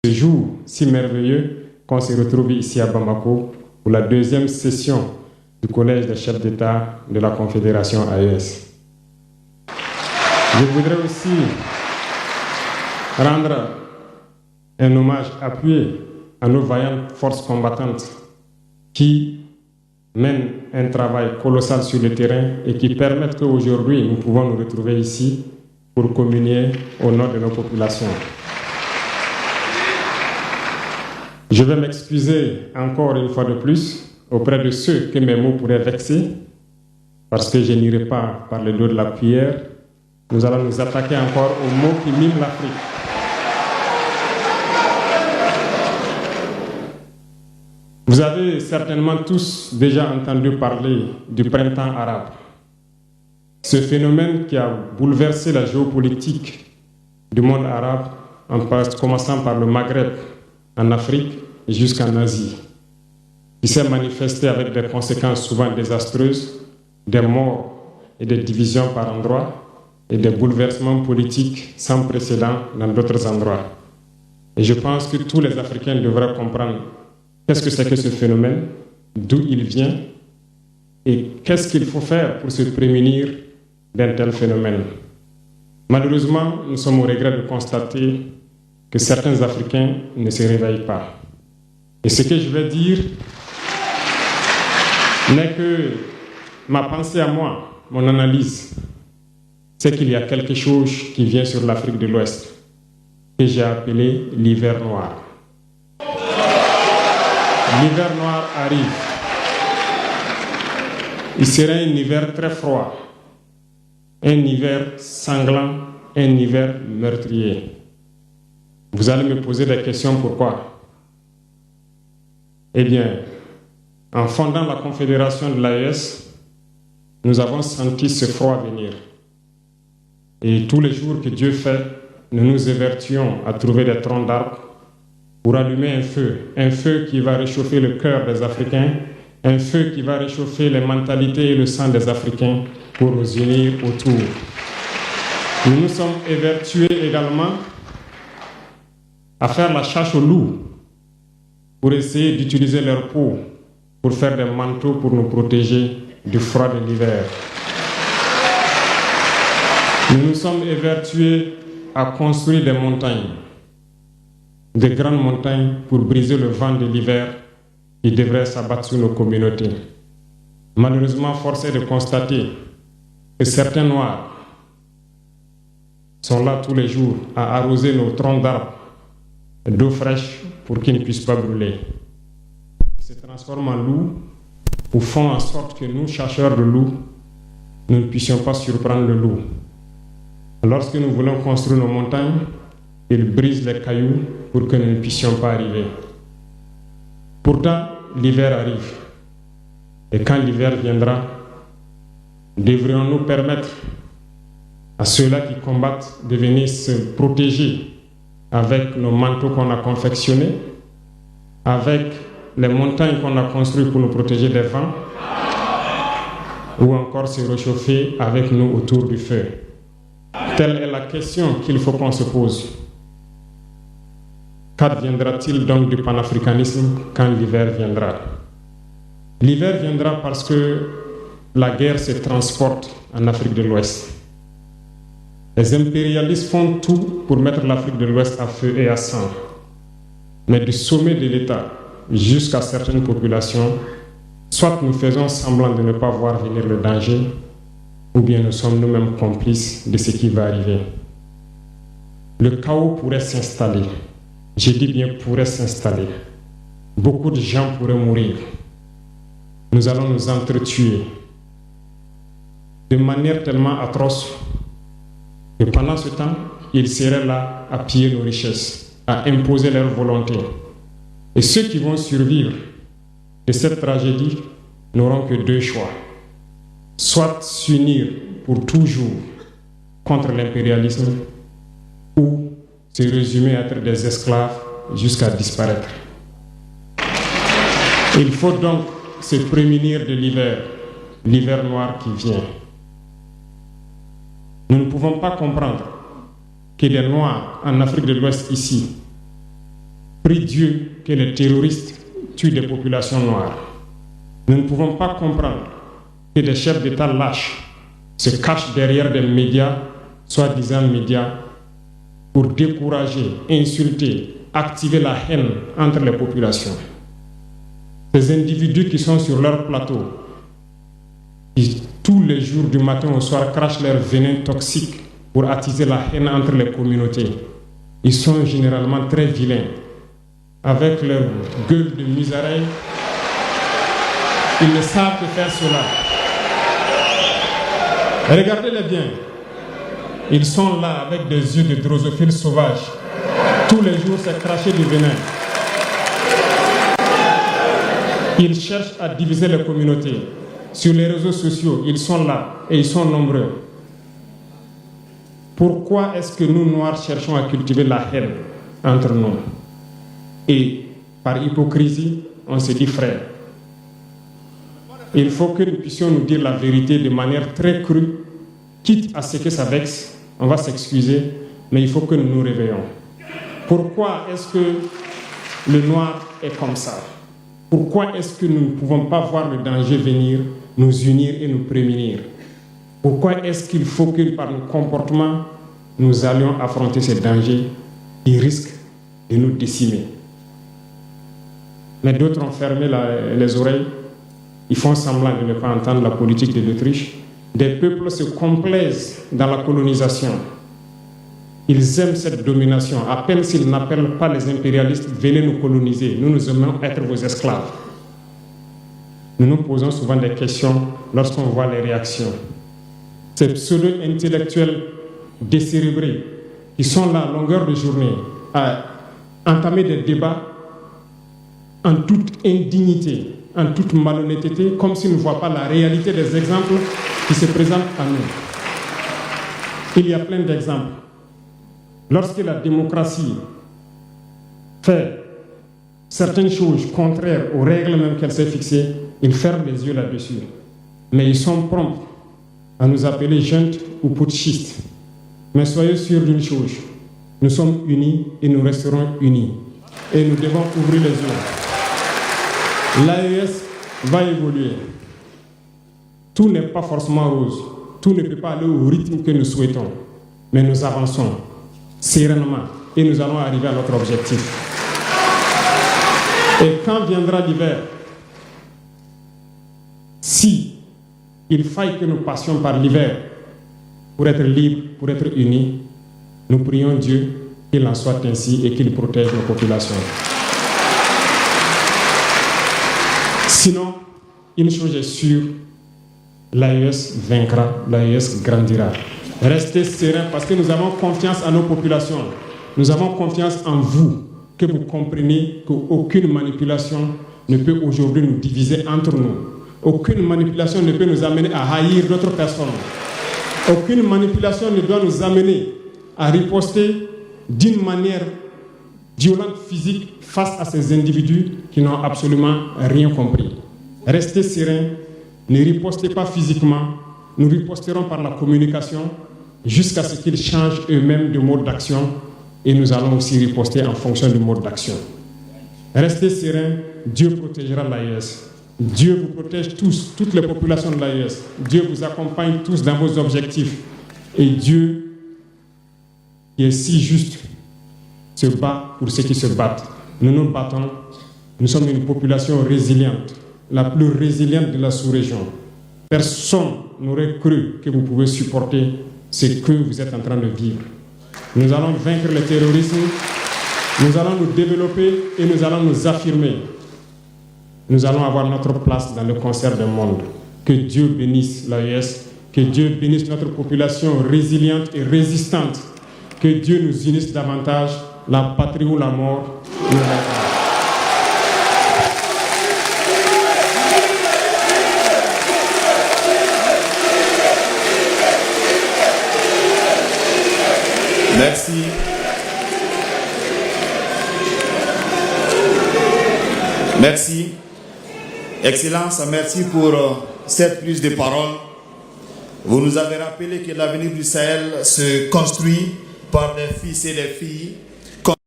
ce jour si merveilleux qu'on se retrouve ici à Bamako pour la deuxième session du Collège des chefs d'État de la Confédération AES. Je voudrais aussi rendre un hommage appuyé à nos vaillantes forces combattantes qui mènent un travail colossal sur le terrain et qui permettent qu'aujourd'hui nous pouvons nous retrouver ici pour communier au nom de nos populations. Je vais m'excuser encore une fois de plus auprès de ceux que mes mots pourraient vexer, parce que je n'irai pas par le dos de la cuillère. Nous allons nous attaquer encore aux mots qui miment l'Afrique. Vous avez certainement tous déjà entendu parler du printemps arabe. Ce phénomène qui a bouleversé la géopolitique du monde arabe, en commençant par le Maghreb, en Afrique et jusqu'en Asie, qui s'est manifesté avec des conséquences souvent désastreuses, des morts et des divisions par endroits, et des bouleversements politiques sans précédent dans d'autres endroits. Et je pense que tous les Africains devraient comprendre qu'est-ce que c'est que ce phénomène, d'où il vient, et qu'est-ce qu'il faut faire pour se prémunir d'un tel phénomène. Malheureusement, nous sommes au regret de constater que certains Africains ne se réveillent pas. Et ce que je vais dire n'est que ma pensée à moi, mon analyse, c'est qu'il y a quelque chose qui vient sur l'Afrique de l'Ouest, que j'ai appelé l'hiver noir. L'hiver noir arrive. Il sera un hiver très froid, un hiver sanglant, un hiver meurtrier. Vous allez me poser des questions, pourquoi? Eh bien, en fondant la Confédération de l'AES, nous avons senti ce froid venir. Et tous les jours que Dieu fait, nous nous évertuons à trouver des troncs d'arbres pour allumer un feu qui va réchauffer le cœur des Africains, un feu qui va réchauffer les mentalités et le sang des Africains pour nous unir autour. Nous nous sommes évertués également à faire la chasse aux loups pour essayer d'utiliser leur peau pour faire des manteaux pour nous protéger du froid de l'hiver. Nous nous sommes évertués à construire des montagnes, de grandes montagnes pour briser le vent de l'hiver qui devrait s'abattre sur nos communautés. Malheureusement, force est de constater que certains Noirs sont là tous les jours à arroser nos troncs d'arbres d'eau fraîche pour qu'ils ne puissent pas brûler. Ils se transforment en loups ou font en sorte que nous, chasseurs de loups, nous ne puissions pas surprendre le loup. Lorsque nous voulons construire nos montagnes, ils brisent les cailloux pour que nous ne puissions pas arriver. Pourtant, l'hiver arrive. Et quand l'hiver viendra, devrions-nous permettre à ceux-là qui combattent de venir se protéger avec nos manteaux qu'on a confectionnés, avec les montagnes qu'on a construites pour nous protéger des vents, ou encore se réchauffer avec nous autour du feu. Telle est la question qu'il faut qu'on se pose. Qu'adviendra-t-il donc du panafricanisme quand l'hiver viendra? L'hiver viendra parce que la guerre se transporte en Afrique de l'Ouest. Les impérialistes font tout pour mettre l'Afrique de l'Ouest à feu et à sang. Mais du sommet de l'État jusqu'à certaines populations, soit nous faisons semblant de ne pas voir venir le danger, ou bien nous sommes nous-mêmes complices de ce qui va arriver. Le chaos pourrait s'installer. Je dis bien pourrait s'installer. Beaucoup de gens pourraient mourir. Nous allons nous entretuer de manière tellement atroce que pendant ce temps, ils seraient là à piller nos richesses, à imposer leur volonté. Et ceux qui vont survivre de cette tragédie n'auront que deux choix. Soit s'unir pour toujours contre l'impérialisme ou se résumer à être des esclaves jusqu'à disparaître. Il faut donc se prémunir de l'hiver noir qui vient. Nous ne pouvons pas comprendre que les Noirs en Afrique de l'Ouest ici prie Dieu que les terroristes tuent des populations noires. Nous ne pouvons pas comprendre que des chefs d'État lâches se cachent derrière des médias, soi-disant médias, pour décourager, insulter, activer la haine entre les populations. Ces individus qui sont sur leur plateau, qui tous les jours du matin au soir crachent leur venin toxique pour attiser la haine entre les communautés, ils sont généralement très vilains. Avec leur gueule de musaraigne, ils ne savent que faire cela. Regardez-les bien. Ils sont là avec des yeux de drosophiles sauvages. Tous les jours, c'est cracher du venin. Ils cherchent à diviser les communautés. Sur les réseaux sociaux, ils sont là et ils sont nombreux. Pourquoi est-ce que nous, Noirs, cherchons à cultiver la haine entre nous? Et par hypocrisie, on se dit frère. Il faut que nous puissions nous dire la vérité de manière très crue, quitte à ce que ça vexe, on va s'excuser, mais il faut que nous nous réveillons. Pourquoi est-ce que le noir est comme ça? Pourquoi est-ce que nous ne pouvons pas voir le danger venir, nous unir et nous prémunir? Pourquoi est-ce qu'il faut que par nos comportements, nous allions affronter ces dangers qui risquent de nous décimer? Mais d'autres ont fermé les oreilles. Ils font semblant de ne pas entendre la politique de l'Autriche. Des peuples se complaisent dans la colonisation. Ils aiment cette domination. À peine s'ils n'appellent pas les impérialistes, venez nous coloniser. Nous aimons être vos esclaves. Nous nous posons souvent des questions lorsqu'on voit les réactions. Ces pseudo-intellectuels décérébrés qui sont là à longueur de journée à entamer des débats en toute indignité, en toute malhonnêteté, comme s'ils ne voient pas la réalité des exemples qui se présentent à nous. Il y a plein d'exemples. Lorsque la démocratie fait certaines choses contraires aux règles même qu'elle s'est fixées, ils ferment les yeux là-dessus. Mais ils sont prompts à nous appeler juntes ou putschistes. Mais soyez sûrs d'une chose, nous sommes unis et nous resterons unis. Et nous devons ouvrir les yeux. L'AES va évoluer. Tout n'est pas forcément rose. Tout ne peut pas aller au rythme que nous souhaitons. Mais nous avançons sereinement et nous allons arriver à notre objectif. Et quand viendra l'hiver, si il faille que nous passions par l'hiver pour être libres, pour être unis, nous prions Dieu qu'il en soit ainsi et qu'il protège nos populations. Sinon, une chose est sûre, l'AES vaincra, l'AES grandira. Restez sereins parce que nous avons confiance en nos populations. Nous avons confiance en vous, que vous compreniez qu'aucune manipulation ne peut aujourd'hui nous diviser entre nous. Aucune manipulation ne peut nous amener à haïr d'autres personnes. Aucune manipulation ne doit nous amener à riposter d'une manière violente, physique, face à ces individus qui n'ont absolument rien compris. Restez sereins, ne ripostez pas physiquement, nous riposterons par la communication jusqu'à ce qu'ils changent eux-mêmes de mode d'action et nous allons aussi riposter en fonction du mode d'action. Restez sereins, Dieu protégera l'AES. Dieu vous protège tous, toutes les populations de l'AES. Dieu vous accompagne tous dans vos objectifs. Et Dieu, qui est si juste, se bat pour ceux qui se battent. Nous nous battons. Nous sommes une population résiliente, la plus résiliente de la sous-région. Personne n'aurait cru que vous pouvez supporter ce que vous êtes en train de vivre. Nous allons vaincre le terrorisme, nous allons nous développer et nous allons nous affirmer. Nous allons avoir notre place dans le concert du monde. Que Dieu bénisse l'AES, que Dieu bénisse notre population résiliente et résistante. Que Dieu nous unisse davantage, la patrie ou la mort. Merci. Merci. Excellence, merci pour cette prise de parole. Vous nous avez rappelé que l'avenir du Sahel se construit par les fils et les filles